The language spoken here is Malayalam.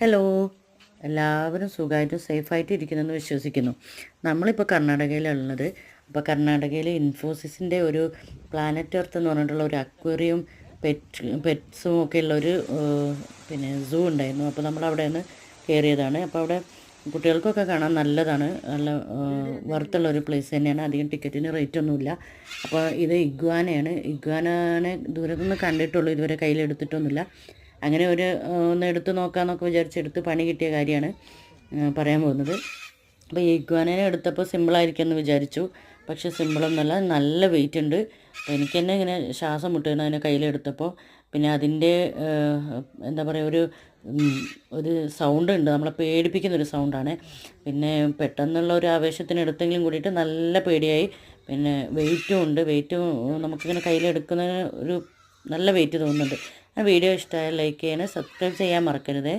ഹലോ, എല്ലാവരും സുഖമായിട്ടും സേഫായിട്ടും ഇരിക്കുന്നെന്ന് വിശ്വസിക്കുന്നു. നമ്മളിപ്പോൾ കർണാടകയിലുള്ളത്. അപ്പോൾ കർണാടകയിൽ ഇൻഫോസിസിൻ്റെ ഒരു പ്ലാനറ്റ് എർത്ത് എന്ന് പറഞ്ഞിട്ടുള്ള ഒരു അക്വേറിയം പെറ്റ്സും ഒക്കെ ഉള്ളൊരു പിന്നെ സൂ ഉണ്ടായിരുന്നു. അപ്പോൾ നമ്മളവിടെ നിന്ന് കയറിയതാണ്. അപ്പോൾ അവിടെ കുട്ടികൾക്കൊക്കെ കാണാൻ നല്ലതാണ്. നല്ല വർത്തുള്ള ഒരു പ്ലേസ് തന്നെയാണ്. അധികം ടിക്കറ്റിന് റേറ്റ് ഒന്നുമില്ല. അപ്പോൾ ഇത് ഇഗ്വാനയാണ്. ഇഗ്വാനെ ദൂരത്തുനിന്ന് കണ്ടിട്ടുള്ളൂ, ഇതുവരെ കയ്യിലെടുത്തിട്ടൊന്നുമില്ല. അങ്ങനെ ഒന്ന് എടുത്ത് നോക്കാമെന്നൊക്കെ വിചാരിച്ചെടുത്ത് പണി കിട്ടിയ കാര്യമാണ് പറയാൻ പോകുന്നത്. അപ്പോൾ ഈ ഇഗ്വാനേനെ എടുത്തപ്പോൾ സിമ്പിളായിരിക്കുമെന്ന് വിചാരിച്ചു. പക്ഷേ സിമ്പിളൊന്നുമല്ല, നല്ല വെയിറ്റ് ഉണ്ട്. അപ്പോൾ എനിക്ക് തന്നെ ഇങ്ങനെ ശ്വാസം മുട്ടുകയാണ് അതിനെ കയ്യിലെടുത്തപ്പോൾ. പിന്നെ അതിൻ്റെ എന്താ പറയുക, ഒരു സൗണ്ട് ഉണ്ട്, നമ്മളെ പേടിപ്പിക്കുന്നൊരു സൗണ്ടാണ്. പിന്നെ പെട്ടെന്നുള്ള ഒരു ആവേശത്തിന് എടുത്തെങ്കിലും കൂടിയിട്ട് നല്ല പേടിയായി. പിന്നെ വെയിറ്റും ഉണ്ട്. നമുക്കിങ്ങനെ കയ്യിലെടുക്കുന്നതിന് ഒരു നല്ല വെയിറ്റ് തോന്നുന്നുണ്ട്. ആ വീഡിയോ ഇഷ്ടമായാൽ ലൈക്ക് ചെയ്യാനും സബ്സ്ക്രൈബ് ചെയ്യാൻ മറക്കരുത്.